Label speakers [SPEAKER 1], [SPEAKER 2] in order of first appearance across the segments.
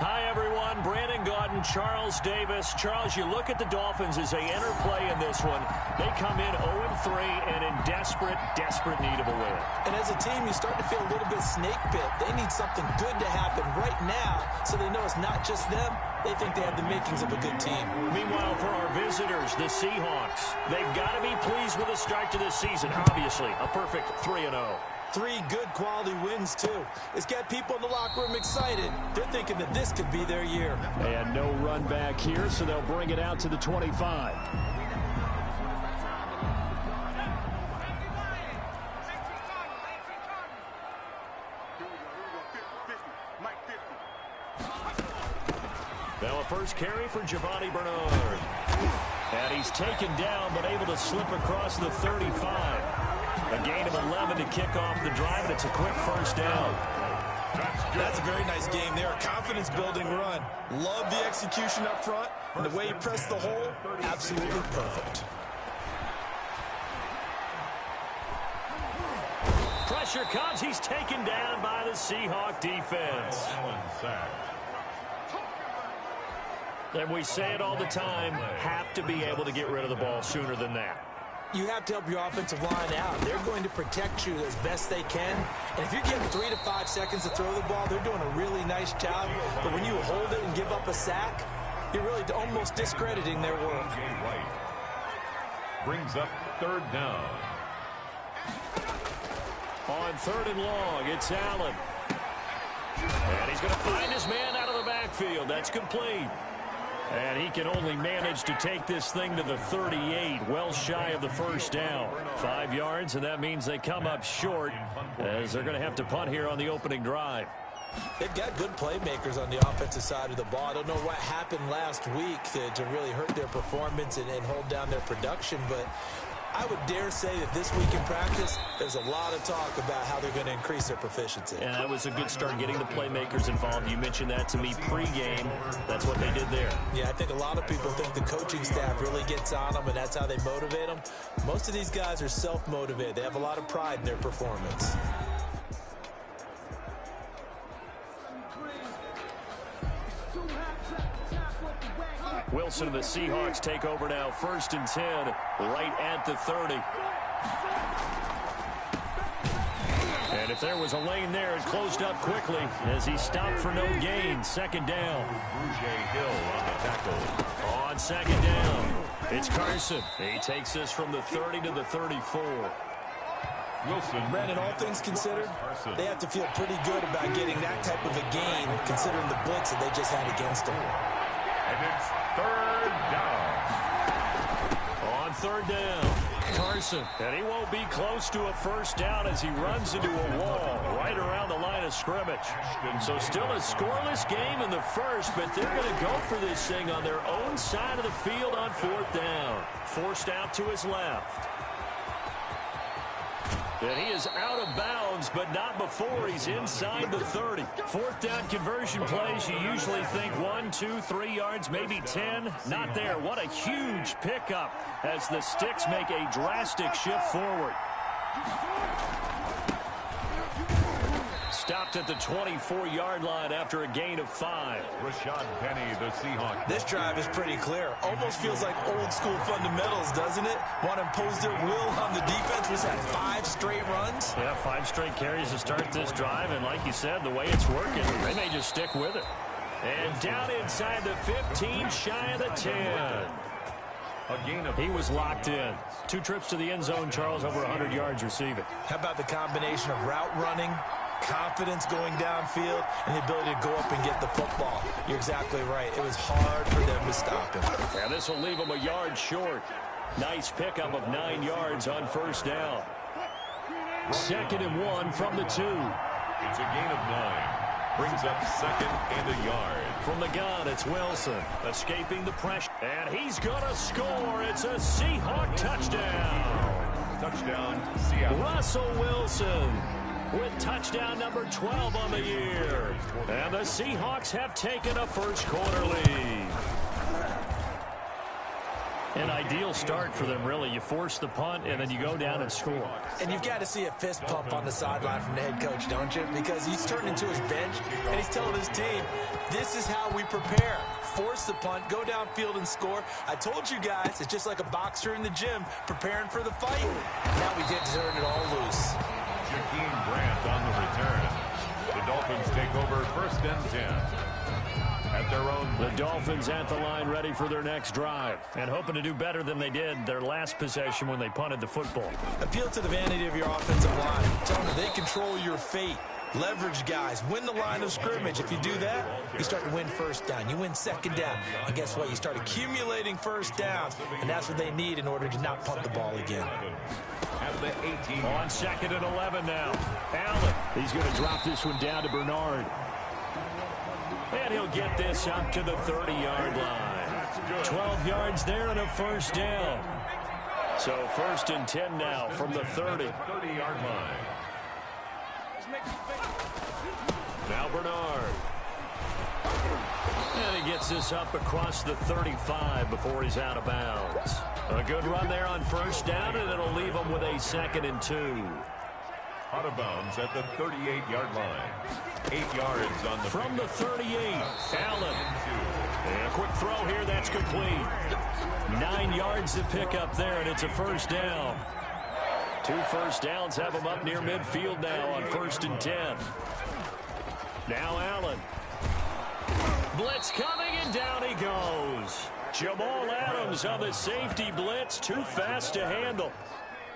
[SPEAKER 1] Hi, everyone. Brandon Gaudin, Charles Davis. Charles, you look at the Dolphins as they enter play in this one. They come in 0-3 and in desperate need of a win.
[SPEAKER 2] And as a team, you start to feel a little bit snake bit. They need something good to happen right now so they know it's not just them. They think they have the makings of a good team.
[SPEAKER 1] Meanwhile, for our visitors, the Seahawks, they've got to be pleased with the start to this season. Obviously, a perfect 3-0.
[SPEAKER 2] 3 good quality wins, too. It's got people in the locker room excited. They're thinking that this could be their year.
[SPEAKER 1] And no run back here, so they'll bring it out to the 25. Now a first carry for Giovanni Bernard. And he's taken down, but able to slip across the 35. A gain of 11 to kick off the drive, and it's a quick first down.
[SPEAKER 2] That's a very nice game there. A confidence-building run. Love the execution up front. And the way he pressed the hole, absolutely perfect.
[SPEAKER 1] Pressure comes. He's taken down by the Seahawk defense. And we say it all the time, have to be able to get rid of the ball sooner than that.
[SPEAKER 2] You have to help your offensive line out. They're going to protect you as best they can. And if you're getting 3 to 5 seconds to throw the ball, they're doing a really nice job. But when you hold it and give up a sack, you're really almost discrediting their work.
[SPEAKER 3] Brings up third down.
[SPEAKER 1] On third and long, it's Allen. And he's going to find his man out of the backfield. That's complete. And he can only manage to take this thing to the 38, well shy of the first down. 5 yards, and that means they come up short as they're going to have to punt here on the opening drive.
[SPEAKER 2] They've got good playmakers on the offensive side of the ball. I don't know what happened last week to really hurt their performance and hold down their production, but I would dare say that this week in practice, there's a lot of talk about how they're going to increase their proficiency.
[SPEAKER 1] And that was a good start getting the playmakers involved. You mentioned that to me pregame. That's what they did there.
[SPEAKER 2] Yeah, I think a lot of people think the coaching staff really gets on them, and that's how they motivate them. Most of these guys are self-motivated. They have a lot of pride in their performance.
[SPEAKER 1] Wilson and the Seahawks take over now, 1st and 10, right at the 30. And if there was a lane there, it closed up quickly as he stopped for no gain. 2nd down.
[SPEAKER 3] Hill on the tackle.
[SPEAKER 1] On 2nd down, it's Carson. He takes this from the 30 to the 34.
[SPEAKER 3] Wilson.
[SPEAKER 2] Brandon, all things considered, they have to feel pretty good about getting that type of a gain, considering the blitz that they just had against them.
[SPEAKER 3] And it's 3rd down.
[SPEAKER 1] On 3rd down, Carson. And he won't be close to a first down as he runs into a wall right around the line of scrimmage. So still a scoreless game in the first, but they're going to go for this thing on their own side of the field on 4th down. Forced out to his left. And he is out of bounds, but not before he's inside the 30. 4th down conversion plays, you usually think 1, 2, 3 yards, maybe 10. Not there. What a huge pickup as the Sticks make a drastic shift forward. Stopped at the 24-yard line after a gain of 5.
[SPEAKER 3] Rashad Penny, the Seahawks.
[SPEAKER 2] This drive is pretty clear. Almost feels like old-school fundamentals, doesn't it? Want to impose their will on the defense. Was that 5 straight runs?
[SPEAKER 1] Yeah, 5 straight carries to start this drive, and like you said, the way it's working, they may just stick with it. And down inside the 15, shy of the 10. He was locked in. 2 trips to the end zone, Charles, over 100 yards receiving.
[SPEAKER 2] How about the combination of route running, confidence going downfield, and the ability to go up and get the football? You're exactly right. It was hard for them to stop him.
[SPEAKER 1] Yeah, this will leave him a yard short. Nice pickup of 9 yards on 1st down. 2nd and 1 from the 2.
[SPEAKER 3] It's a gain of 9. Brings up 2nd and a yard.
[SPEAKER 1] From the gun, it's Wilson escaping the pressure. And he's going to score. It's a Seahawk touchdown.
[SPEAKER 3] Touchdown, Seattle.
[SPEAKER 1] Russell Wilson with touchdown number 12 on the year. And the Seahawks have taken a first quarter lead. An ideal start for them, really. You force the punt, and then you go down and score.
[SPEAKER 2] And you've got to see a fist pump on the sideline from the head coach, don't you? Because he's turning into his bench, and he's telling his team, this is how we prepare. Force the punt, go downfield and score. I told you guys, it's just like a boxer in the gym preparing for the fight. Now we get to turn it all loose.
[SPEAKER 3] Jakeem Grant on the return. The Dolphins take over 1st and 10. At their own.
[SPEAKER 1] The Dolphins at the line, ready for their next drive, and hoping to do better than they did their last possession when they punted the football.
[SPEAKER 2] Appeal to the vanity of your offensive line. Tell them that they control your fate. Leverage guys. Win the line of scrimmage. If you do that, you start to win 1st down. You win 2nd down. And guess what? You start accumulating 1st downs, and that's what they need in order to not punt the ball again.
[SPEAKER 3] At the 18.
[SPEAKER 1] On 2nd and 11 now. Allen. He's going to drop this one down to Bernard. And he'll get this up to the 30-yard line. 12 yards there and a 1st down. So 1st and 10 now from the 30.
[SPEAKER 3] 30-yard line.
[SPEAKER 1] Now Bernard. And he gets this up across the 35 before he's out of bounds. A good run there on 1st down, and it'll leave him with a 2nd and 2.
[SPEAKER 3] Out of bounds at the 38-yard line. 8 yards on the
[SPEAKER 1] from the 38. Allen. And a quick throw here. That's complete. 9 yards to pick up there, and it's a 1st down. 2 1st downs have him up near midfield now on 1st and 10. Now Allen. Blitz coming, and down he goes. Jamal Adams on the safety blitz. Too fast to handle.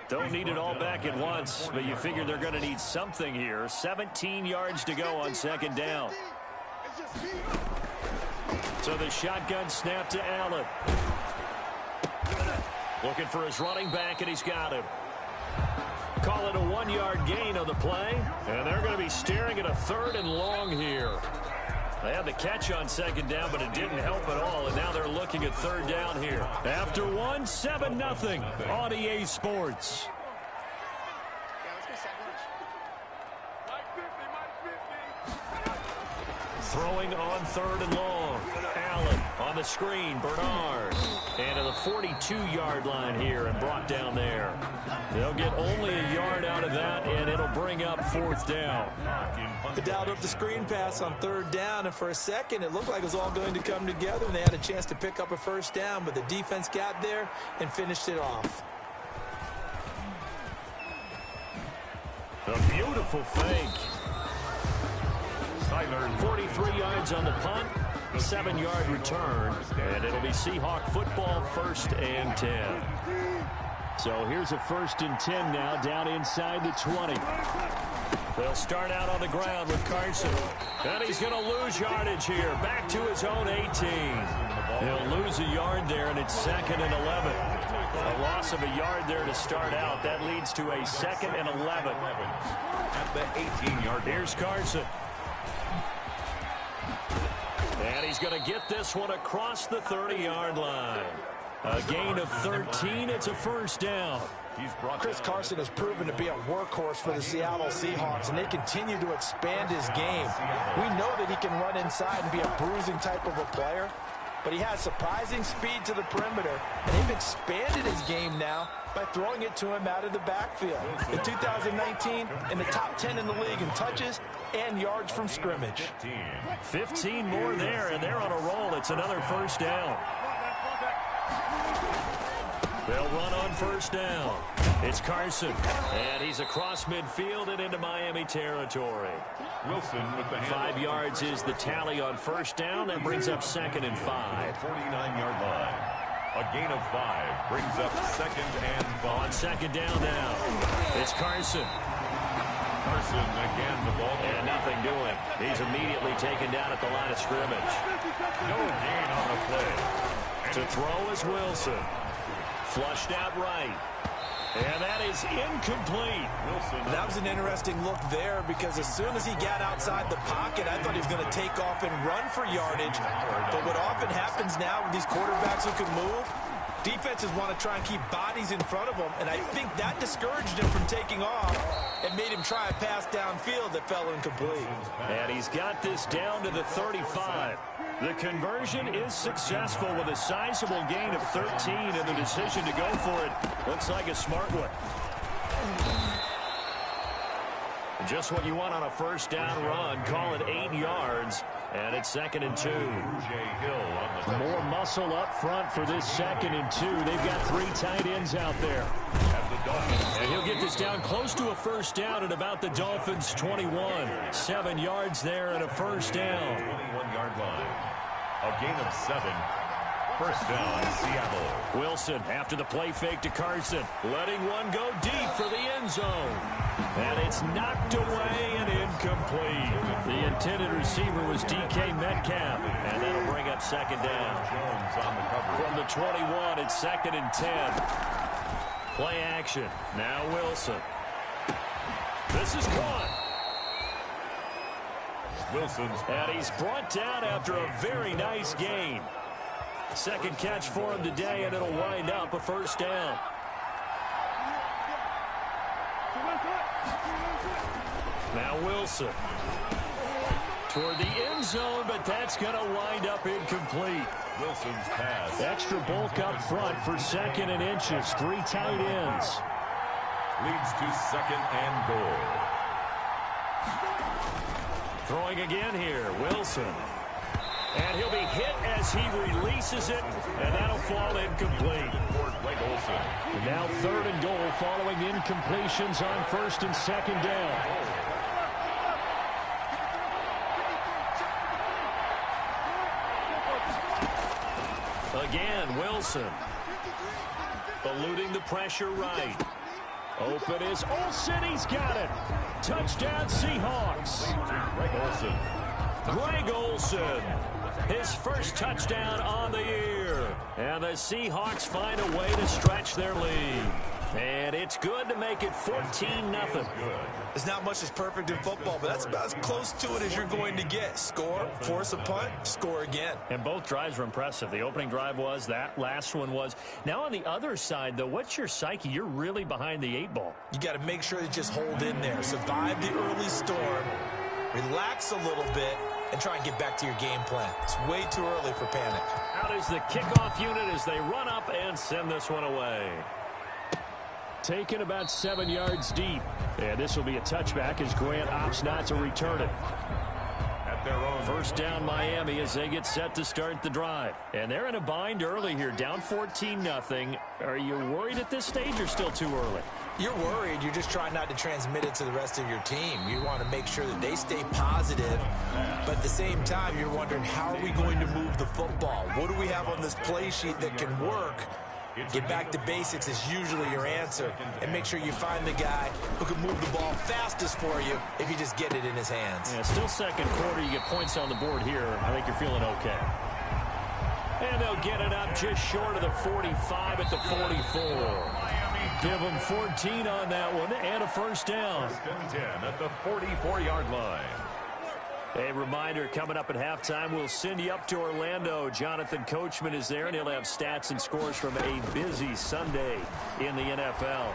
[SPEAKER 1] Don't need it all back at once, but you figure they're going to need something here. 17 yards to go on 2nd down. So the shotgun snap to Allen. Looking for his running back, and he's got him. Call it a 1-yard gain on the play, and they're going to be staring at a 3rd and long here. They had the catch on 2nd down, but it didn't help at all, and now they're looking at 3rd down here. After 1, 7-0 on EA Sports. Throwing on 3rd and long. Allen on the screen. Bernard. And to the 42-yard line here and brought down there. They'll get only a yard out of that, and it'll bring up 4th down.
[SPEAKER 2] They dialed up the screen pass on 3rd down, and for a second it looked like it was all going to come together, and they had a chance to pick up a 1st down, but the defense got there and finished it off.
[SPEAKER 1] A beautiful fake. 43 yards on the punt, 7-yard return, and it'll be Seahawk football, 1st and 10. So here's a 1st and 10 now, down inside the 20. They'll start out on the ground with Carson, and he's going to lose yardage here, back to his own 18. He'll lose a yard there, and it's 2nd and 11. A loss of a yard there to start out. That leads to a 2nd and 11.
[SPEAKER 3] At the 18-yard.
[SPEAKER 1] Here's Carson. And he's going to get this one across the 30-yard line. A gain of 13. It's a 1st down.
[SPEAKER 2] Chris Carson has proven to be a workhorse for the Seattle Seahawks, and they continue to expand his game. We know that he can run inside and be a bruising type of a player, but he has surprising speed to the perimeter, and they've expanded his game now by throwing it to him out of the backfield. In 2019, in the top 10 in the league in touches and yards from scrimmage.
[SPEAKER 1] 15 more there, and they're on a roll. It's another 1st down. They'll run on 1st down. It's Carson, and he's across midfield and into Miami territory.
[SPEAKER 3] Wilson with the
[SPEAKER 1] 5 yards is the tally on 1st down. That brings up 2nd and 5.
[SPEAKER 3] 49-yard line. A gain of 5 brings up 2nd and 5.
[SPEAKER 1] On 2nd down now, it's Carson.
[SPEAKER 3] Carson again, the ball.
[SPEAKER 1] And nothing doing. He's immediately taken down at the line of scrimmage.
[SPEAKER 3] No gain on the play.
[SPEAKER 1] To throw is Wilson. Flushed out right. And that is incomplete.
[SPEAKER 3] Wilson.
[SPEAKER 2] That was an interesting look there, because as soon as he got outside the pocket, I thought he was going to take off and run for yardage. But what often happens now with these quarterbacks who can move, Defenses want to try and keep bodies in front of him, and I think that discouraged him from taking off and made him try a pass downfield that fell incomplete.
[SPEAKER 1] And he's got this down to the 35. The conversion is successful with a sizable gain of 13, and the decision to go for it looks like a smart one. Just what you want on a first down run. Call it 8 yards, and it's 2nd and 2. More muscle up front for this 2nd and 2. They've got 3 tight ends out there. And he'll get this down close to a first down at about the Dolphins' 21. 7 yards there and a first down.
[SPEAKER 3] 21-yard line. A gain of 7. First down, Seattle.
[SPEAKER 1] Wilson after the play fake to Carson. Letting one go deep for the end zone. And it's knocked away and incomplete. The intended receiver was DK Metcalf. And that'll bring up 2nd down.
[SPEAKER 3] Jones on the cover.
[SPEAKER 1] From the 21, it's 2nd and 10. Play action. Now Wilson. This is caught.
[SPEAKER 3] Wilson's.
[SPEAKER 1] And he's brought down after a very nice gain. Second catch for him today, and it'll wind up a first down. Now Wilson. Toward the end zone, but that's going to wind up incomplete.
[SPEAKER 3] Wilson's pass.
[SPEAKER 1] Extra bulk up front for 2nd and inches. 3 tight ends.
[SPEAKER 3] Leads to 2nd and goal.
[SPEAKER 1] Throwing again here, Wilson. And he'll be hit as he releases it, and that'll fall incomplete. And now 3rd and goal following incompletions on 1st and 2nd down. Again, Wilson. Eluding the pressure right. Open is Olsen. He's got it. Touchdown, Seahawks. Greg Olsen. His first touchdown on the year. And the Seahawks find a way to stretch their lead. And it's good to make it 14-0.
[SPEAKER 2] There's not much that's perfect in football, but that's about as close to it as you're going to get. Score, force a punt, score again.
[SPEAKER 1] And both drives were impressive. The opening drive was, that last one was. Now on the other side, though, what's your psyche? You're really behind the 8 ball.
[SPEAKER 2] You got to make sure you just hold in there. Survive the early storm. Relax a little bit. And try and get back to your game plan. It's way too early for panic.
[SPEAKER 1] Out is the kickoff unit as they run up and send this one away. Taken about 7 yards deep. And this will be a touchback as Grant opts not to return it.
[SPEAKER 3] At their own.
[SPEAKER 1] First down Miami as they get set to start the drive. And they're in a bind early here, down 14-0. Are you worried at this stage or still too early?
[SPEAKER 2] You're worried. You're just trying not to transmit it to the rest of your team. You want to make sure that they stay positive. But at the same time, you're wondering, how are we going to move the football? What do we have on this play sheet that can work? Get back to basics is usually your answer. And make sure you find the guy who can move the ball fastest for you if you just get it in his hands.
[SPEAKER 1] Yeah, still second quarter. You get points on the board here. I think you're feeling okay. And they'll get it up just short of the 45 at the 44. Give them 14 on that one and a first down.
[SPEAKER 3] 10 at the 44-yard line.
[SPEAKER 1] A reminder, coming up at halftime, we'll send you up to Orlando. Jonathan Coachman is there, and he'll have stats and scores from a busy Sunday in the NFL.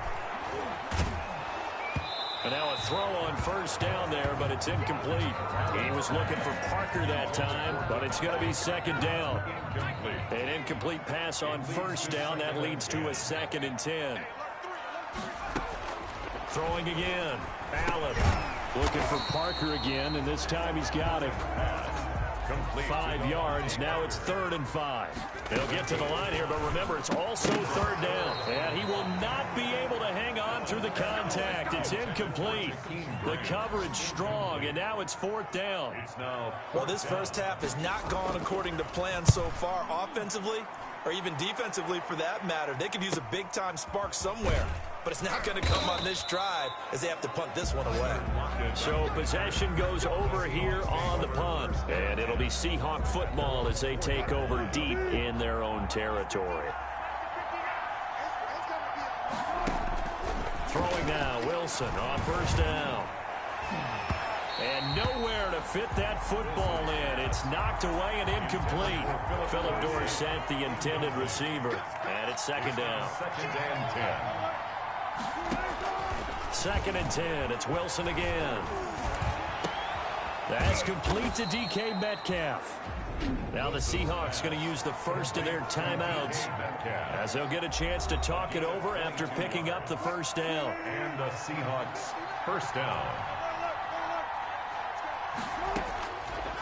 [SPEAKER 1] And now a throw on first down there, but it's incomplete. He was looking for Parker that time, but it's going to be 2nd down. An incomplete pass on first down. That leads to a 2nd and 10. Throwing again. Allen looking for Parker again, and this time he's got him. 5 yards. Now it's 3rd and 5. They'll get to the line here, but remember, it's also 3rd down. And he will not be able to hang on through the contact. It's incomplete. The coverage strong, and now it's 4th down.
[SPEAKER 2] Well, this first half has not gone according to plan so far offensively, or even defensively for that matter. They could use a big-time spark somewhere. But it's not going to come on this drive as they have to punt this one away.
[SPEAKER 1] So possession goes over here on the punt. And it'll be Seahawk football as they take over deep in their own territory. Throwing now, Wilson on first down. And nowhere to fit that football in. It's knocked away and incomplete. Philip Dorsett, the intended receiver. And it's second down.
[SPEAKER 3] Second and 10.
[SPEAKER 1] Second and 10. It's Wilson again. That's complete to DK Metcalf. Now the Seahawks going to use the first of their timeouts as they'll get a chance to talk it over after picking up the first down.
[SPEAKER 3] And the Seahawks first down.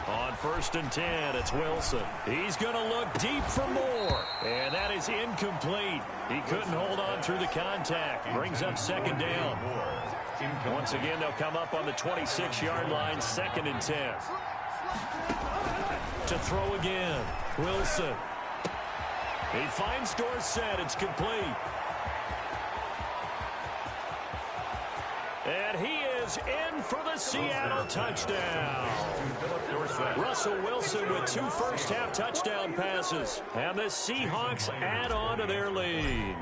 [SPEAKER 1] On first and 10, it's Wilson. He's going to look deep for more. And that is incomplete. He couldn't hold on through the contact. Brings up second down. Once again, they'll come up on the 26-yard line, second and 10. To throw again, Wilson. He finds Dorsett. It's complete. And he is in for the Seattle touchdown. Russell Wilson with 2 first-half touchdown passes. And the Seahawks add on to their lead.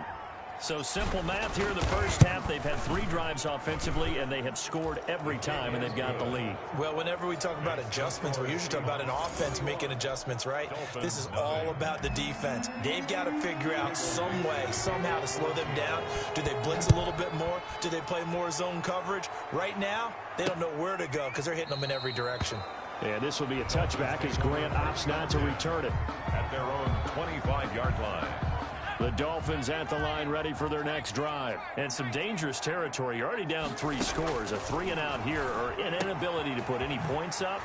[SPEAKER 1] So simple math here in the first half. They've had 3 drives offensively, and they have scored every time, and they've got the lead.
[SPEAKER 2] Well, whenever we talk about adjustments, we usually talk about an offense making adjustments, right? This is all about the defense. They've got to figure out some way, somehow to slow them down. Do they blitz a little bit more? Do they play more zone coverage? Right now, they don't know where to go because they're hitting them in every direction.
[SPEAKER 1] And this will be a touchback as Grant opts not to return it.
[SPEAKER 3] At their own 25-yard line.
[SPEAKER 1] The Dolphins at the line ready for their next drive. And some dangerous territory. You're already down 3 scores. A 3-and-out here or an inability to put any points up.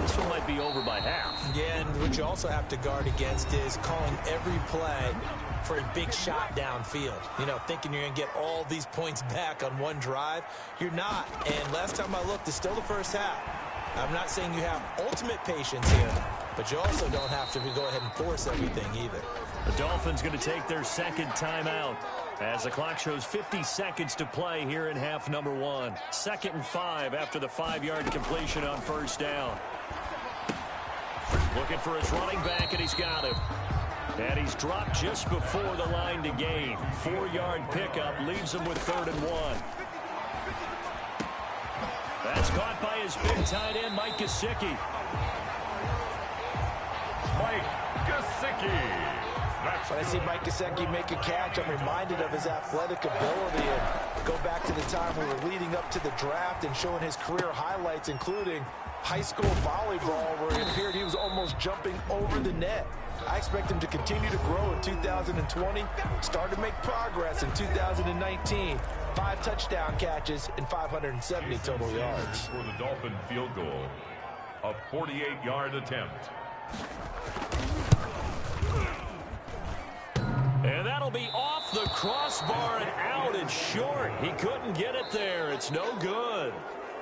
[SPEAKER 1] This one might be over by half.
[SPEAKER 2] Yeah, and what you also have to guard against is calling every play for a big shot downfield. You know, thinking you're going to get all these points back on one drive. You're not. And last time I looked, it's still the first half. I'm not saying you have ultimate patience here, but you also don't have to go ahead and force everything either.
[SPEAKER 1] The Dolphins going to take their second timeout as the clock shows 50 seconds to play here in half number 1. 2nd and 5 after the 5-yard completion on first down. Looking for his running back, and he's got him. And he's dropped just before the line to gain. 4-yard pickup leaves him with 3rd and 1. That's caught by his big tight end, Mike Gesicki.
[SPEAKER 3] Mike Gesicki.
[SPEAKER 4] When I see Mike Gesicki make a catch, I'm reminded of his athletic ability. And go back to the time we were leading up to the draft and showing his career highlights, including high school volleyball, where it appeared he was almost jumping over the net. I expect him to continue to grow in 2020, start to make progress in 2019. 5 touchdown catches and 570 total yards.
[SPEAKER 3] For the Dolphin field goal, a 48-yard attempt.
[SPEAKER 1] And that'll be off the crossbar and out and short. He couldn't get it there. It's no good.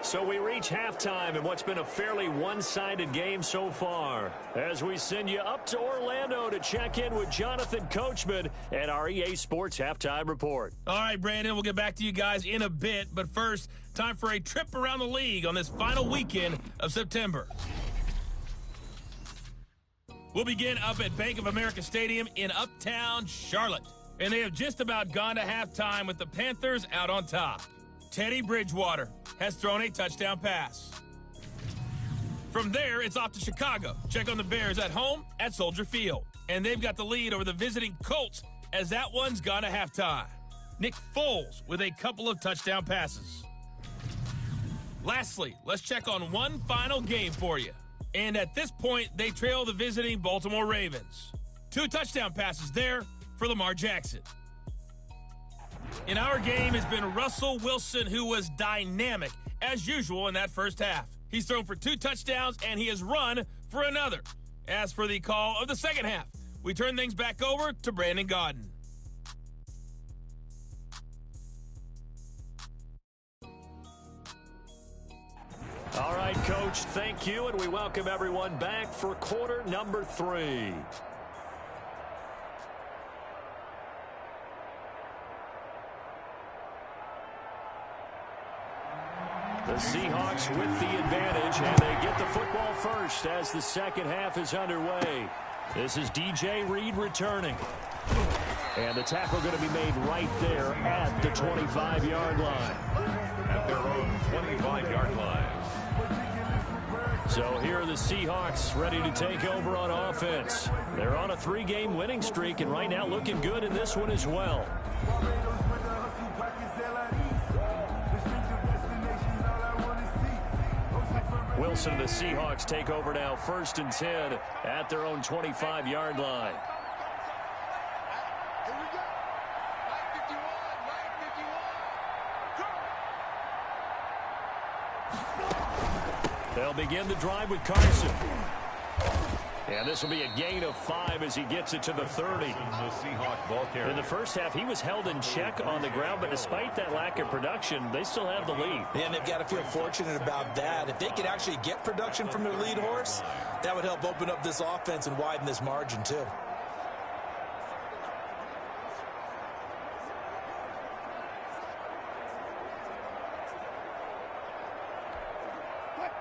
[SPEAKER 1] So we reach halftime in what's been a fairly one-sided game so far, as we send you up to Orlando to check in with Jonathan Coachman and our EA Sports Halftime Report.
[SPEAKER 5] All right, Brandon, we'll get back to you guys in a bit, but first, time for a trip around the league on this final weekend of September. We'll begin up at Bank of America Stadium in Uptown Charlotte, and they have just about gone to halftime with the Panthers out on top. Teddy Bridgewater has thrown a touchdown pass. From there, it's off to Chicago. Check on the Bears at home at Soldier Field. And they've got the lead over the visiting Colts as that one's gone to halftime. Nick Foles with a couple of touchdown passes. Lastly, let's check on one final game for you. And at this point, they trail the visiting Baltimore Ravens. 2 touchdown passes there for Lamar Jackson. In our game has been Russell Wilson, who was dynamic, as usual, in that first half. He's thrown for 2 touchdowns, and he has run for another. As for the call of the second half, we turn things back over to Brandon Gaudin.
[SPEAKER 1] All right, Coach, thank you, and we welcome everyone back for quarter number 3. The Seahawks with the advantage, and they get the football first as the second half is underway. This is DJ Reed returning. And the tackle going to be made right there at the 25-yard line.
[SPEAKER 3] At their own 25-yard line.
[SPEAKER 1] So here are the Seahawks ready to take over on offense. They're on a 3-game winning streak, and right now looking good in this one as well. Wilson and the Seahawks take over now, 1st and 10 at their own 25-yard line. They'll begin the drive with Carson. And this will be a gain of 5 as he gets it to the 30. In the first half, he was held in check on the ground, but despite that lack of production, they still have the lead.
[SPEAKER 2] And they've got to feel fortunate about that. If they could actually get production from their lead horse, that would help open up this offense and widen this margin too.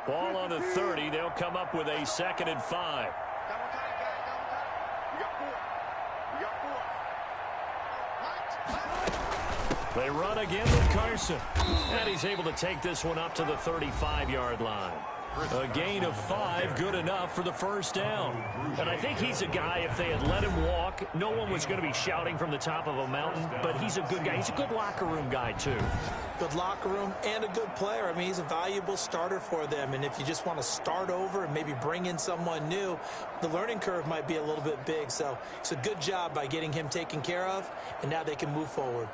[SPEAKER 1] Ball on the 30. They'll come up with a 2nd and 5. They run again with Carson. And he's able to take this one up to the 35-yard line. A gain of 5, good enough for the 1st down. And I think he's a guy, if they had let him walk, no one was going to be shouting from the top of a mountain. But he's a good guy. He's a good locker room guy, too.
[SPEAKER 2] Good locker room and a good player. I mean, he's a valuable starter for them. And if you just want to start over and maybe bring in someone new, the learning curve might be a little bit big. So it's a good job by getting him taken care of. And now they can move forward.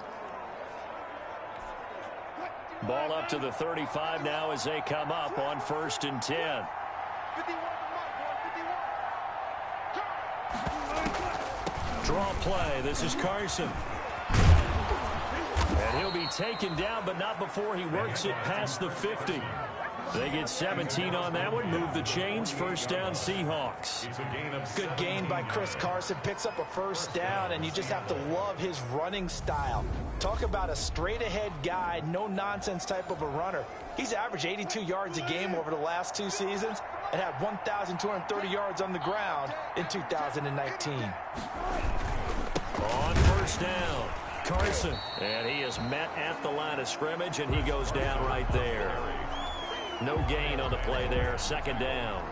[SPEAKER 1] Ball up to the 35 now as they come up on 1st and 10. Draw play. This is Carson. And he'll be taken down, but not before he works it past the 50. They get 17 on that one. Move the chains. 1st down, Seahawks.
[SPEAKER 4] Good gain by Chris Carson. Picks up a 1st down, and you just have to love his running style. Talk about a straight-ahead guy, no-nonsense type of a runner. He's averaged 82 yards a game over the last 2 seasons and had 1,230 yards on the ground in 2019.
[SPEAKER 1] On 1st down, Carson. And he is met at the line of scrimmage, and he goes down right there. No gain on the play there. 2nd down.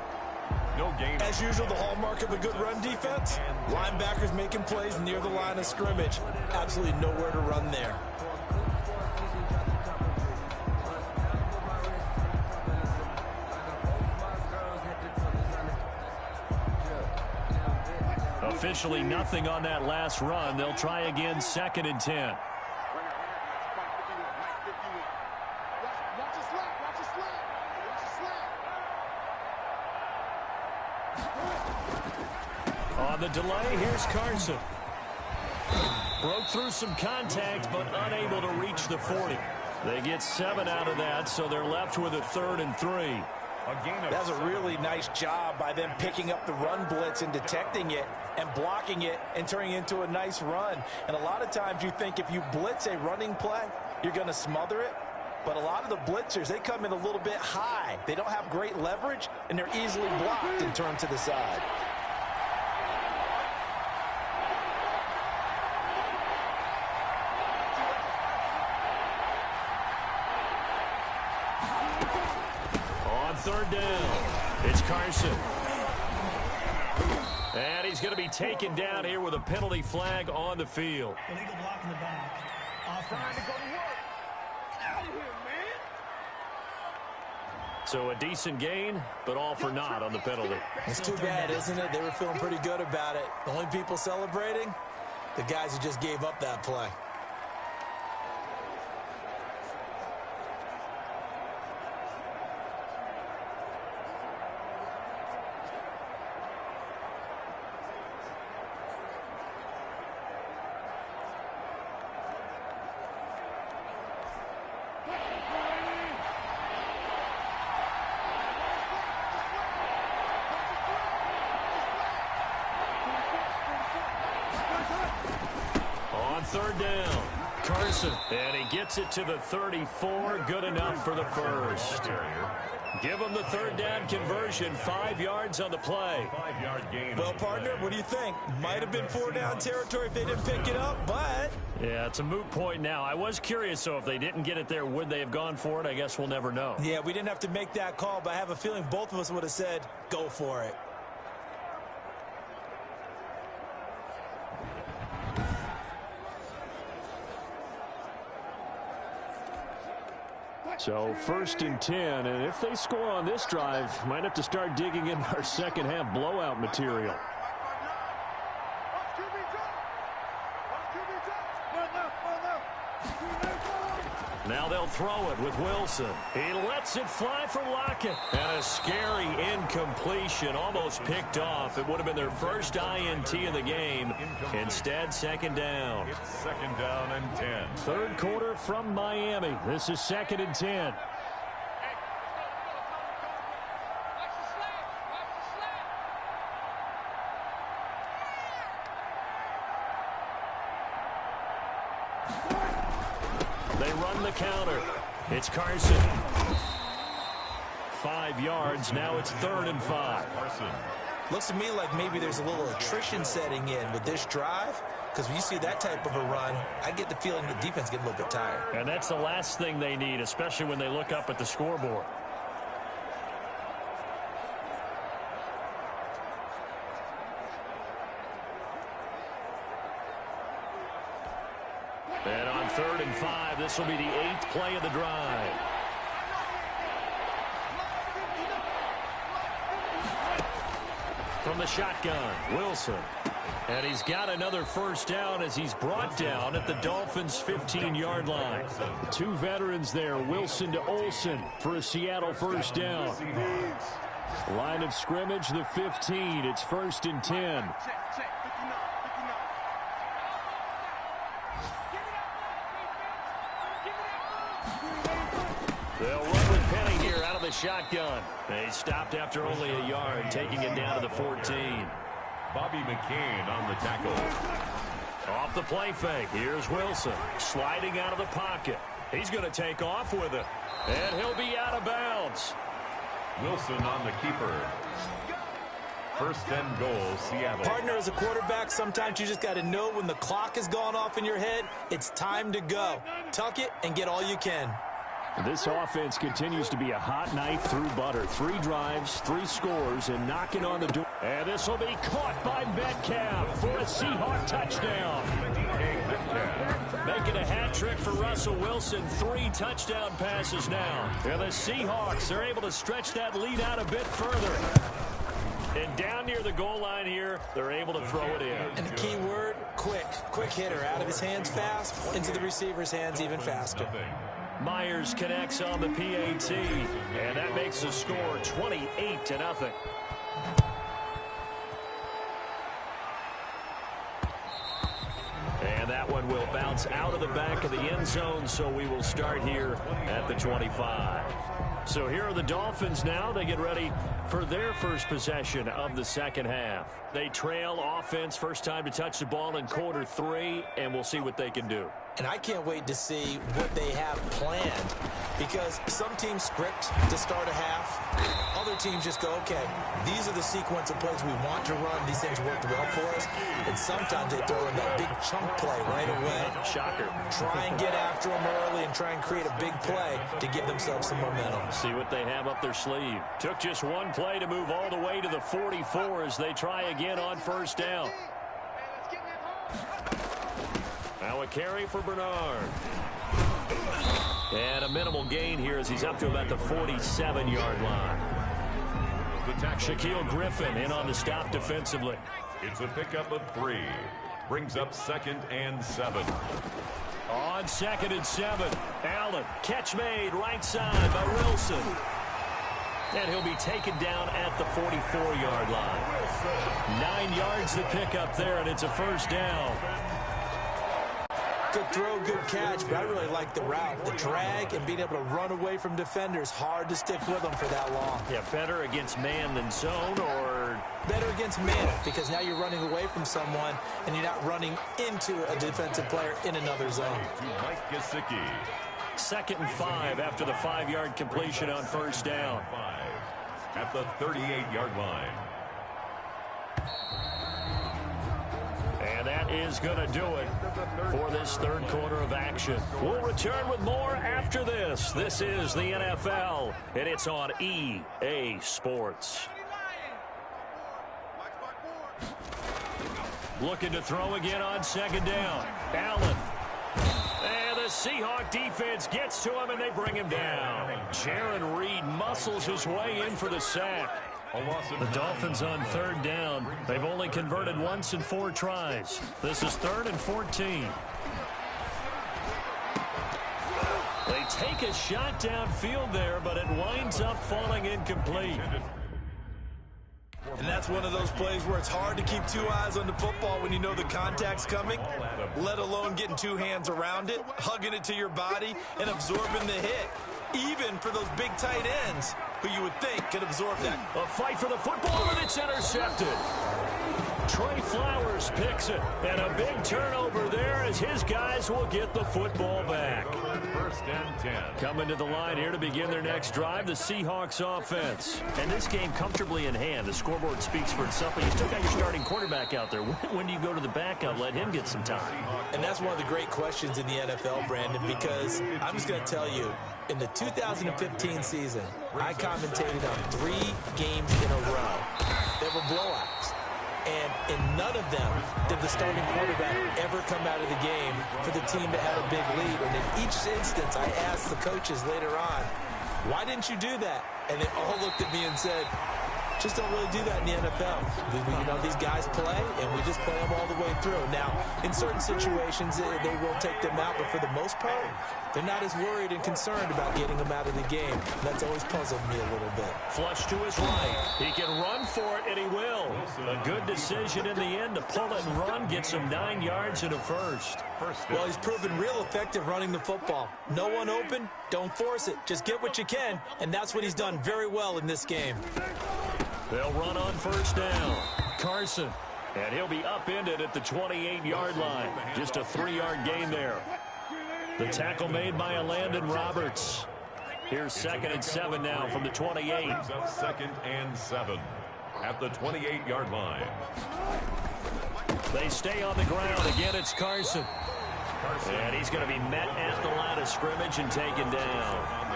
[SPEAKER 3] No gain.
[SPEAKER 2] As usual, the hallmark of a good run defense, linebackers making plays near the line of scrimmage. Absolutely nowhere to run there.
[SPEAKER 1] Officially nothing on that last run. They'll try again, 2nd and 10. On the delay, here's Carson. Broke through some contact, but unable to reach the 40. They get 7 out of that, so they're left with a 3rd and 3.
[SPEAKER 4] That's a really nice job by them picking up the run blitz and detecting it and blocking it and turning it into a nice run. And a lot of times you think if you blitz a running play, you're going to smother it. But a lot of the blitzers, they come in a little bit high. They don't have great leverage, and they're easily blocked and turned to the side.
[SPEAKER 1] On 3rd down, it's Carson. And he's going to be taken down here with a penalty flag on the field.
[SPEAKER 6] Illegal block in the back. Offense.
[SPEAKER 1] So a decent gain, but all for naught on the penalty.
[SPEAKER 2] It's too bad, isn't it? They were feeling pretty good about it. The only people celebrating, the guys who just gave up that play.
[SPEAKER 1] On 3rd down, Carson. And he gets it to the 34. Good enough for the 1st. Give them the third down conversion, 5 yards on the play.
[SPEAKER 3] 5-yard gain.
[SPEAKER 4] Well, partner, what do you think? Might have been 4-down territory if they didn't pick it up, but...
[SPEAKER 1] Yeah, it's a moot point now. I was curious, so if they didn't get it there, would they have gone for it? I guess we'll never know.
[SPEAKER 4] Yeah, we didn't have to make that call, but I have a feeling both of us would have said, go for it.
[SPEAKER 1] So 1st and 10, and if they score on this drive, might have to start digging in our second half blowout material. Now they'll throw it with Wilson. He lets it fly for Lockett. And a scary incompletion, almost picked off. It would have been their first INT of the game. Instead, 2nd down.
[SPEAKER 3] It's 2nd down and 10.
[SPEAKER 1] 3rd quarter from Miami. This is 2nd and 10. They run the counter. It's Carson. 5 yards. Now it's 3rd and 5.
[SPEAKER 3] Carson.
[SPEAKER 4] Looks to me like maybe there's a little attrition setting in with this drive, because when you see that type of a run, I get the feeling the defense gets a little bit tired.
[SPEAKER 1] And that's the last thing they need, especially when they look up at the scoreboard. And on 3rd and 5, this will be the 8th play of the drive. From the shotgun, Wilson. And he's got another 1st down as he's brought down at the Dolphins' 15-yard line. 2 veterans there, Wilson to Olsen for a Seattle 1st down. Line of scrimmage, the 15. It's 1st and 10. They'll run with Penny here out of the shotgun. They stopped after only a yard, taking it down to the 14.
[SPEAKER 3] Bobby McCain on the tackle.
[SPEAKER 1] Off the play fake. Here's Wilson sliding out of the pocket. He's going to take off with it. And he'll be out of bounds.
[SPEAKER 3] Wilson on the keeper. 1st and goal, Seattle.
[SPEAKER 4] Partner, as a quarterback, sometimes you just got to know when the clock has gone off in your head, it's time to go. Tuck it and get all you can.
[SPEAKER 1] This offense continues to be a hot knife through butter. 3 drives, 3 scores, and knocking on the door. And this will be caught by Metcalf for a Seahawk touchdown. Making a hat trick for Russell Wilson. 3 touchdown passes now. And the Seahawks are able to stretch that lead out a bit further. And down near the goal line here, they're able to throw it in.
[SPEAKER 4] And the key word, quick. Quick hitter. Out of his hands fast, into the receiver's hands even faster.
[SPEAKER 1] Myers connects on the PAT, and that makes the score 28-0. And that one will bounce out of the back of the end zone, so we will start here at the 25. So here are the Dolphins now. They get ready for their first possession of the second half. They trail offense, first time to touch the ball in quarter 3, and we'll see what they can do.
[SPEAKER 4] And I can't wait to see what they have planned, because some teams script to start a half. Other teams just go, okay, these are the sequence of plays we want to run. These things worked well for us. And sometimes they throw in that big chunk play right away.
[SPEAKER 1] Shocker.
[SPEAKER 4] Try and get after them early and try and create a big play to give themselves some momentum.
[SPEAKER 1] See what they have up their sleeve. Took just one play to move all the way to the 44 as they try again on 1st down. Now a carry for Bernard. And a minimal gain here as he's up to about the 47-yard line. Shaquille Griffin in on the stop defensively.
[SPEAKER 3] It's a pickup of 3. Brings up 2nd and 7.
[SPEAKER 1] On 2nd and 7, Allen. Catch made right side by Wilson. And he'll be taken down at the 44-yard line. 9 yards to pick up there, and it's a 1st down.
[SPEAKER 4] Good throw, good catch, but I really like the route. The drag and being able to run away from defenders, hard to stick with them for that long.
[SPEAKER 1] Yeah, better against man than zone, or
[SPEAKER 4] better against man, because now you're running away from someone and you're not running into a defensive player in another zone.
[SPEAKER 3] To Mike Gesicki.
[SPEAKER 1] 2nd and 5 after the 5-yard completion on first down.
[SPEAKER 3] At the 38-yard line.
[SPEAKER 1] And that is going to do it for this third quarter of action. We'll return with more after this. This is the NFL, and it's on EA Sports. Looking to throw again on 2nd down. Allen. And the Seahawk defense gets to him, and they bring him down. Jaron Reed muscles his way in for the sack. The Dolphins on 3rd down. They've only converted once in 4 tries. This is 3rd and 14. They take a shot downfield there, but it winds up falling incomplete.
[SPEAKER 4] And that's one of those plays where it's hard to keep 2 eyes on the football when you know the contact's coming, let alone getting 2 hands around it, hugging it to your body, and absorbing the hit. Even for those big tight ends who you would think could absorb that.
[SPEAKER 1] A fight for the football, and it's intercepted. Trey Flowers picks it, and a big turnover there as his guys will get the football back.
[SPEAKER 3] 1st and 10.
[SPEAKER 1] Coming to the line here to begin their next drive, the Seahawks offense. And this game comfortably in hand. The scoreboard speaks for itself, but you still got your starting quarterback out there. When do you go to the backup? Let him get some time.
[SPEAKER 2] And that's one of the great questions in the NFL, Brandon, because I'm just going to tell you, in the 2015 season, I commentated on 3 games in a row. They were blowouts. And in none of them did the starting quarterback ever come out of the game for the team that had a big lead. And in each instance, I asked the coaches later on, why didn't you do that? And they all looked at me and said, just don't really do that in the NFL. You know, these guys play, and we just play them all the way through. Now, in certain situations, they will take them out, but for the most part, they're not as worried and concerned about getting them out of the game. That's always puzzled me a little bit.
[SPEAKER 1] Flush to his right. He can run for it, and he will. A good decision in the end to pull it and run, gets him 9 yards and a first.
[SPEAKER 2] Well, he's proven real effective running the football. No one open, don't force it. Just get what you can, and that's what he's done very well in this game.
[SPEAKER 1] They'll run on first down. Carson. And he'll be upended at the 28-yard line. Just a 3-yard gain there. The tackle made by Landon Roberts. Here's 2nd and 7 now from the 28.
[SPEAKER 3] Brings up 2nd and 7 at the 28-yard line.
[SPEAKER 1] They stay on the ground. Again, it's Carson. And he's going to be met at the line of scrimmage and taken down.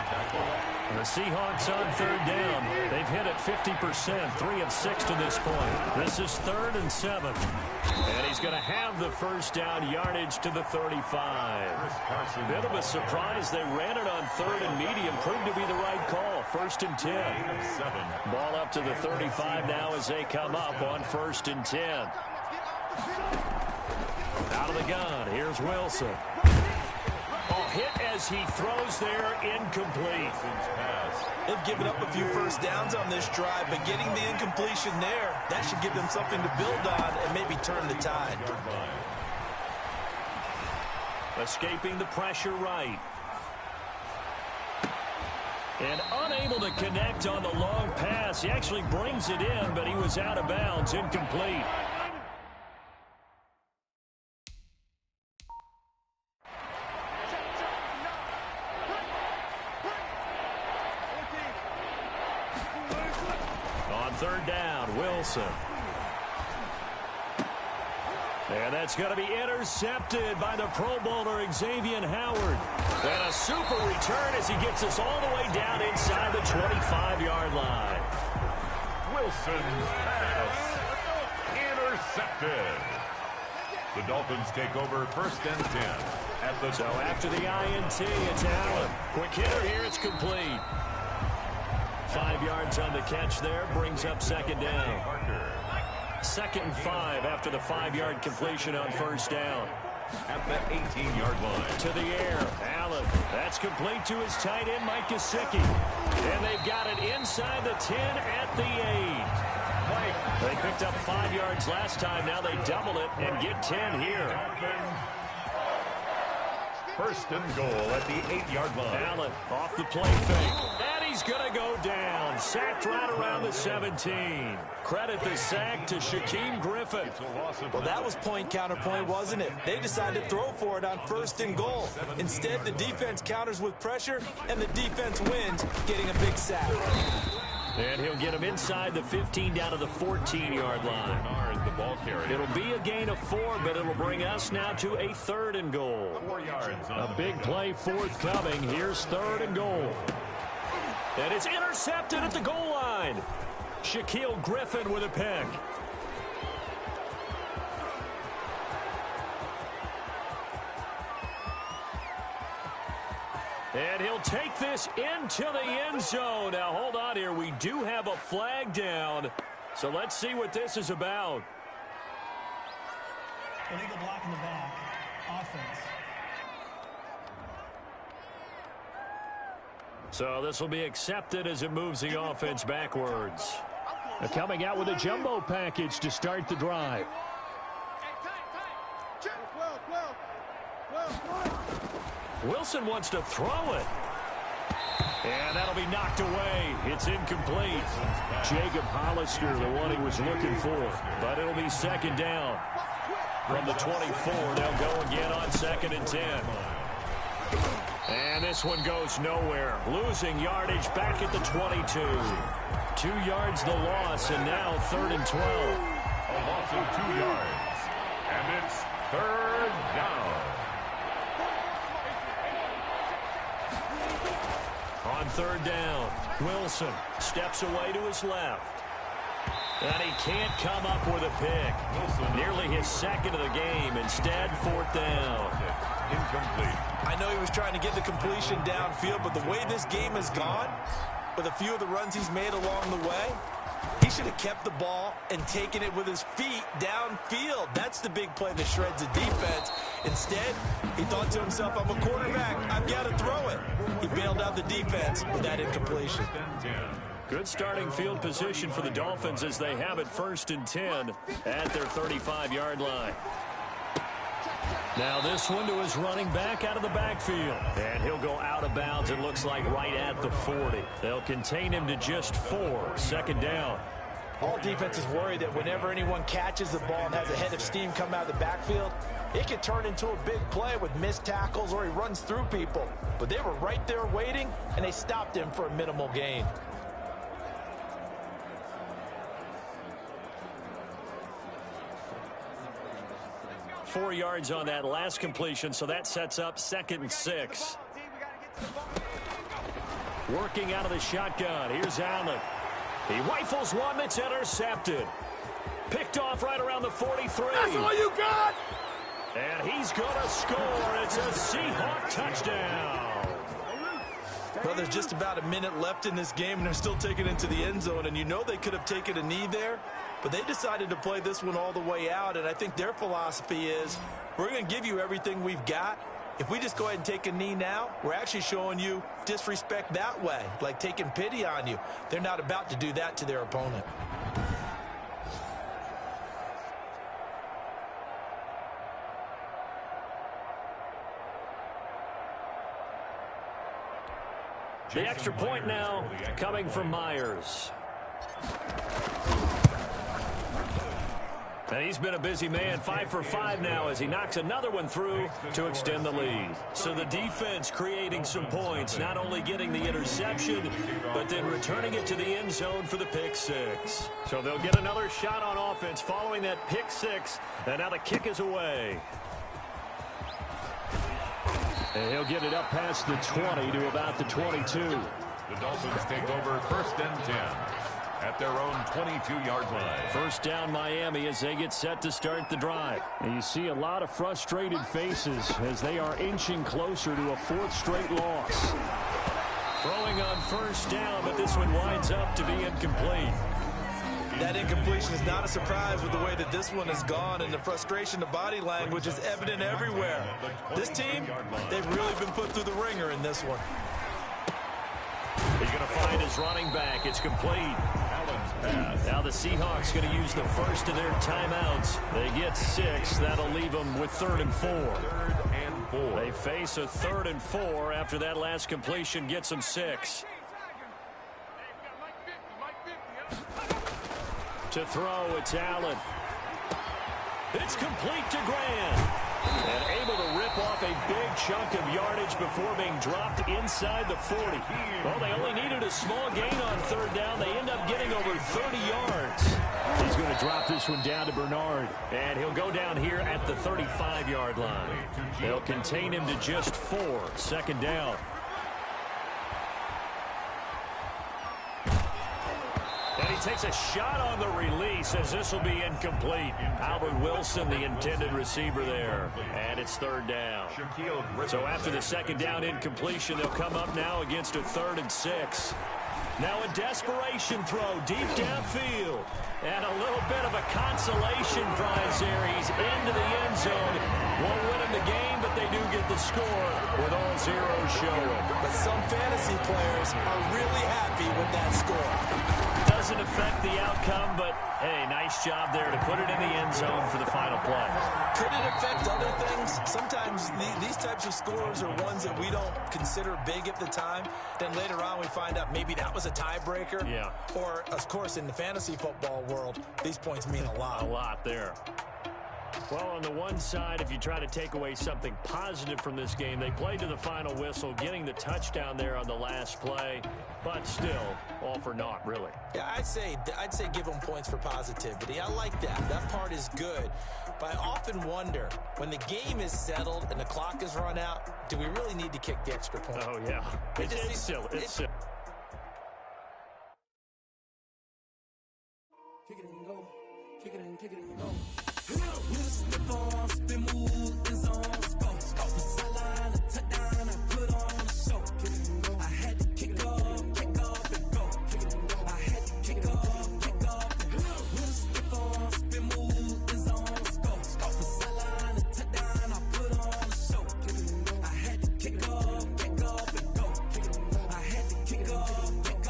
[SPEAKER 1] The Seahawks on 3rd down. They've hit it 50%, 3 of 6 to this point. This is 3rd and 7. And he's going to have the first down yardage to the 35. Bit of a surprise. They ran it on 3rd and medium. Proved to be the right call. 1st and 10. Ball up to the 35 now as they come up on 1st and 10. Out of the gun. Here's Wilson. Hit as he throws there, incomplete.
[SPEAKER 4] They've given up a few first downs on this drive, but getting the incompletion there, that should give them something to build on and maybe turn the tide.
[SPEAKER 1] Escaping the pressure right. And unable to connect on the long pass. He actually brings it in, but he was out of bounds, incomplete. On 3rd down, Wilson. And that's going to be intercepted by the Pro Bowler Xavier Howard. And a super return as he gets us all the way down inside the 25-yard line.
[SPEAKER 3] Wilson's pass intercepted. The Dolphins take over 1st and 10.
[SPEAKER 1] So after the INT, it's Allen. Quick hitter here, it's complete. 5 yards on the catch there, brings up 2nd down. 2nd and 5 after the 5-yard completion on 1st down.
[SPEAKER 3] At the 18-yard line.
[SPEAKER 1] To the air, Allen. That's complete to his tight end, Mike Gesicki. And they've got it inside the 10 at the 8. They picked up 5 yards last time. Now they double it and get 10 here.
[SPEAKER 3] first and goal at the 8-yard line.
[SPEAKER 1] Allen off the play fake. And he's going to go down. Sacked right around the 17. Credit the sack to Shaquem Griffin.
[SPEAKER 2] Well, that was point counterpoint, wasn't it? They decided to throw for it on first and goal. Instead, the defense counters with pressure, and the defense wins, getting a big sack.
[SPEAKER 1] And he'll get him inside the 15 down to the 14-yard line.
[SPEAKER 3] The ball carrier.
[SPEAKER 1] It'll be a gain of 4, but it'll bring us now to a 3rd and goal.
[SPEAKER 3] 4 yards.
[SPEAKER 1] A big play forthcoming. Here's 3rd and goal. And it's intercepted at the goal line. Shaquille Griffin with a pick. And he'll take this into the end zone. Now, hold on here. We do have a flag down. So let's see what this is about.
[SPEAKER 6] Illegal block in the back. Offense.
[SPEAKER 1] So this will be accepted as it moves the offense backwards. Coming out with a jumbo package to start the drive. Wilson wants to throw it. And that'll be knocked away. It's incomplete. Jacob Hollister, the one he was looking for. But it'll be 2nd down. From the 24, they'll go again on 2nd and 10. And this one goes nowhere. Losing yardage back at the 22. 2 yards the loss, and now 3rd and 12.
[SPEAKER 3] A loss of 2 yards. And it's 3rd down.
[SPEAKER 1] On 3rd down, Wilson steps away to his left. And he can't come up with a pick. Nearly his 2nd of the game. Instead, 4th down.
[SPEAKER 3] Incomplete.
[SPEAKER 2] I know he was trying to get the completion downfield, but the way this game has gone, with a few of the runs he's made along the way, he should have kept the ball and taken it with his feet downfield. That's the big play that shreds the defense. Instead, he thought to himself, I'm a quarterback. I've got to throw it. He bailed out the defense with that incompletion.
[SPEAKER 1] Good starting field position for the Dolphins as they have it 1st and 10 at their 35-yard line. Now this one to his running back out of the backfield. And he'll go out of bounds, it looks like, right at the 40. They'll contain him to just 4. 2nd down.
[SPEAKER 4] All defenses worry that whenever anyone catches the ball and has a head of steam come out of the backfield, it can turn into a big play with missed tackles or he runs through people. But they were right there waiting, and they stopped him for a minimal gain.
[SPEAKER 1] Four yards on that last completion, so that sets up 2nd and 6. Working out of the shotgun. Here's Allen. He rifles one that's intercepted. Picked off right around the 43.
[SPEAKER 5] That's all you got?
[SPEAKER 1] And he's going to score. It's a Seahawk touchdown.
[SPEAKER 2] Well, there's just about a minute left in this game, and they're still taking it into the end zone. And you know they could have taken a knee there, but they decided to play this one all the way out. And I think their philosophy is, we're going to give you everything we've got. If we just go ahead and take a knee now, we're actually showing you disrespect that way, like taking pity on you. They're not about to do that to their opponent.
[SPEAKER 1] The extra point now coming from Myers. And he's been a busy man, 5 for 5 now as he knocks another one through to extend the lead. So the defense creating some points, not only getting the interception, but then returning it to the end zone for the pick 6. So they'll get another shot on offense following that pick 6, and now the kick is away. And he'll get it up past the 20 to about the 22.
[SPEAKER 3] The Dolphins take over 1st and 10 at their own 22-yard line.
[SPEAKER 1] 1st down Miami as they get set to start the drive. And you see a lot of frustrated faces as they are inching closer to a 4th straight loss. Throwing on 1st down, but this one winds up to be incomplete.
[SPEAKER 2] That incompletion is not a surprise with the way that this one has gone, and the frustration, the body language is evident everywhere. This team, they've really been put through the ringer in this one.
[SPEAKER 1] He's going to find his running back. It's complete. Now the Seahawks going to use the first of their timeouts. They get 6. That'll leave them with 3rd and 4.
[SPEAKER 3] 3rd and 4.
[SPEAKER 1] They face a 3rd and 4 after that last completion gets them 6. To throw, it's Allen. It's complete to Grant. And able to rip off a big chunk of yardage before being dropped inside the 40. Well, they only needed a small gain on 3rd down. They end up getting over 30 yards. He's going to drop this one down to Bernard. And he'll go down here at the 35-yard line. They'll contain him to just 4. 2nd down. And he takes a shot on the release as this will be incomplete. Albert Wilson, the intended receiver there. And it's 3rd down. So after the 2nd down incompletion, they'll come up now against a 3rd and 6. Now a desperation throw deep downfield. And a little bit of a consolation prize there. He's into the end zone. Won't win him the game, but they do get the score with all zeros showing.
[SPEAKER 2] But some fantasy players are really happy with that score.
[SPEAKER 1] Doesn't affect the outcome, but hey, nice job there to put it in the end zone for the final play.
[SPEAKER 2] Could it affect other things? Sometimes these types of scores are ones that we don't consider big at the time. Then later on we find out maybe that was a tiebreaker.
[SPEAKER 1] Yeah.
[SPEAKER 2] Or, of course, in the fantasy football world, these points mean a lot.
[SPEAKER 1] A lot there. Well, on the one side, if you try to take away something positive from this game, they played to the final whistle, getting the touchdown there on the last play, but still, all for naught, really.
[SPEAKER 2] Yeah, I'd say give them points for positivity. I like that. That part is good. But I often wonder, when the game is settled and the clock is run out, do we really need to kick the extra point?
[SPEAKER 1] Oh, yeah. It's silly. It's silly.
[SPEAKER 7] Kick it and go. Kick it and go. With a slip on, spin move, is on, go. Off the sideline, a touchdown, I put on the show. Kick it and go. I had to kick off and go. Kick it and go. I had to kick off and go. With a slip on, spin move, is on, go. Off the sideline, a touchdown, I put on the show. Kick it and go. I had to kick off and go. Kick it and go. I had to kick off and go.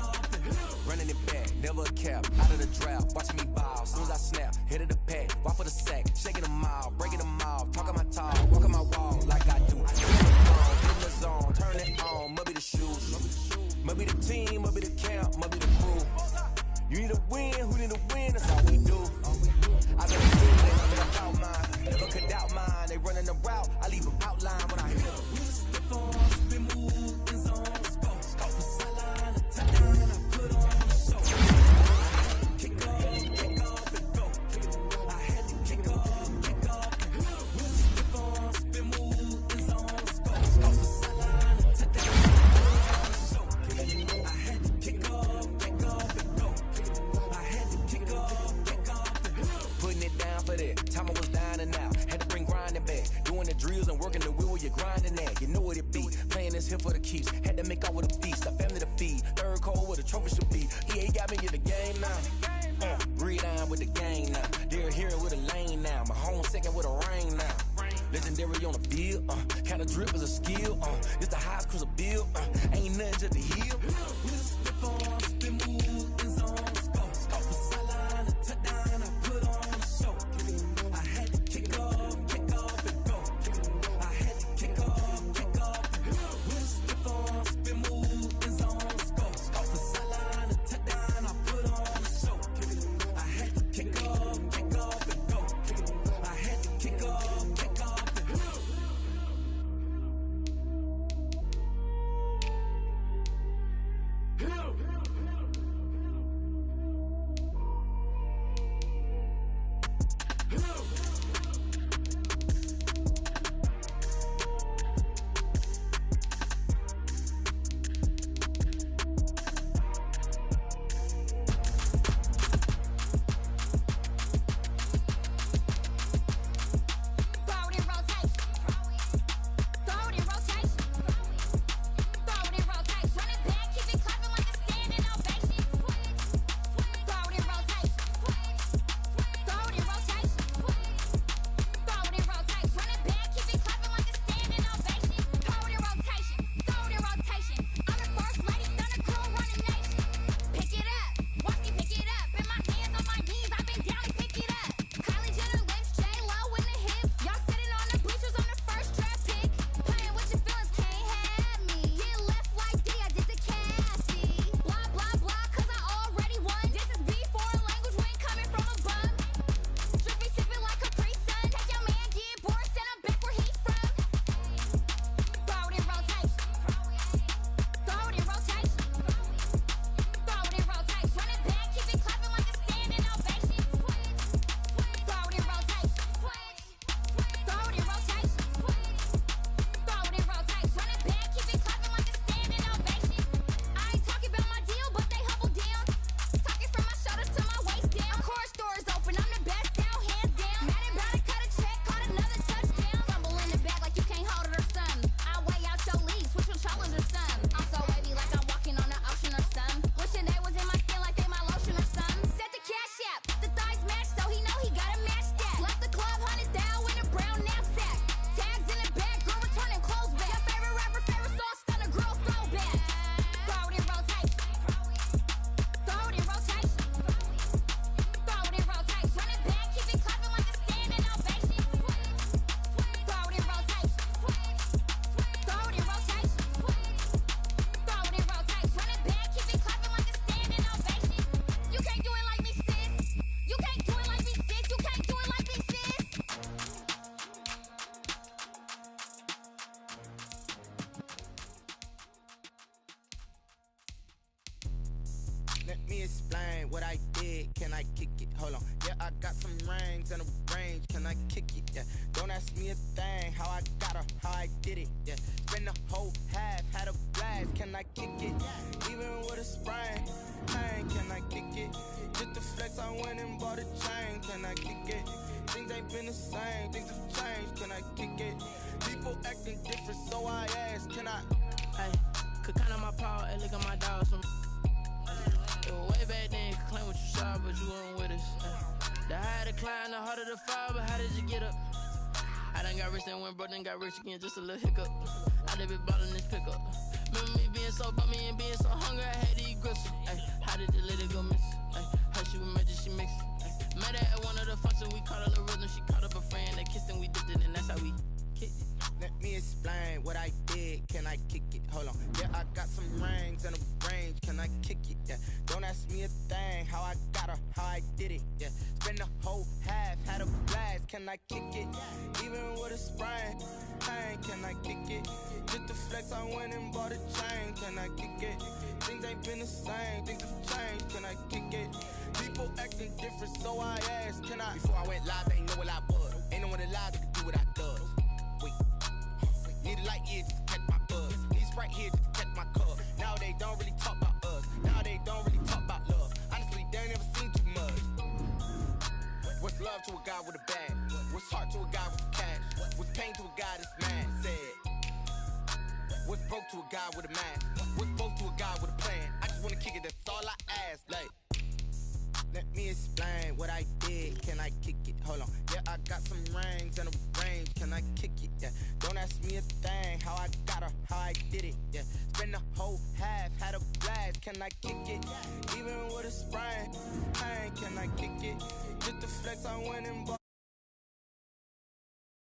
[SPEAKER 8] Running it back, never a cap, out of the draft, watching me ball, soon as I snap, hit of the pack, walk for the sack, shaking them all, breaking them off, talking my talk, walking my wall like I do. Get in the zone, turn it on, must be the shoes, must be the team, must be the camp, must be the crew. You need a win, who need a win, that's all we do. I been a team, they never about mine, never could doubt mine, they running the route, I leave them outline when I hit them.
[SPEAKER 7] Step on, spin move, is on, go. Off the sideline, a touchdown, I put on the show. Kick off and go. I had to kick off. Step on, spin move, is on, go. Off the sideline, a touchdown, I put on the show. I had to kick off and go. I had to kick off.
[SPEAKER 8] Putting it down for that. Time I was down and out. Had to bring grinding back. Doing the drills and working the wheel where you're grinding at. You know what it be. Playing this here for the keeps. Had to make out with a feast. A family to feed. Third cold where the trophy should be. EA got me in the game now. Read on with the game now. They're hearing with a lane now. My home second with a rain now. Legendary on the field. Kind of drip is a skill. It's the highest cruiser bill. Ain't nothing just the hill.
[SPEAKER 7] Step on, spin move, is on, go. Off the sideline, a touchdown, I put on the show. I had to kick off and go. I had to kick off. Step on, spin move, is on, go. Off the sideline, a touchdown, I put on the show. I had to kick off and go. I had to kick off and go.
[SPEAKER 9] kick it? Hold on. Yeah, I got some rings and a range. Can I kick it? Yeah. Don't ask me a thing. How I got her, how I did it. Yeah. Spend the whole half, had a blast. Can I kick it? Even with a sprain. Pain, can I kick it? Just the flex, I went and bought a chain. Can I kick it? Things ain't been the same. Things have changed. Can I kick it? People acting different, so I ask. Can I?
[SPEAKER 10] Hey, could count on my power and look at my dogs. It was way back then, could claim what you saw, but you weren't with us. The higher the climb, the harder the fall, but how did you get up? I done got rich and went broke, then got rich again, just a little hiccup. I done been ballin' this pickup. Remember me being so bummy and being so hungry, I had to eat gristle. Ay, how did the lady go miss? Ay, how she was magic, she mixed. Met her at one of the functions, we caught a little rhythm, she caught up a friend, they kissed and we dipped it, and that's how we kicked it.
[SPEAKER 9] Let me explain what I did. Can I kick it? Hold on. Yeah, I got some rings and a range. Can I kick it? Yeah. Don't ask me a thing. How I got her, how I did it. Yeah. Spend the whole half, had a blast. Can I kick it? Even with a sprain. Pain, can I kick it? Just the flex, I went and bought a chain. Can I kick it? Things ain't been the same. Things have changed. Can I kick it? People acting different, so I asked. Can I? Before I went live, they ain't know what I was. Ain't no one alive that could do what I does. Wait. Need a light here just to catch my buzz. Need Sprite here just to catch my cup. Now they don't really talk about us. Now they don't really talk about love. Honestly, they ain't never seen too much. What's love to a guy with a bag? What's heart to a guy with cash? What's pain to a guy that's mad? Said. What's broke to a guy with a mask? What's both to a guy with a plan? I just wanna kick it, that's all I ask. Like, let me explain what I did. Can I kick it? Hold on. Yeah, I got some rings and a range. Can I kick it? Yeah. Don't ask me a thing. How I got her, how I did it. Yeah. Spend the whole half, had a blast. Can I kick it? Even with a sprain. Pain, can I kick it? Just the flex, I went and bought.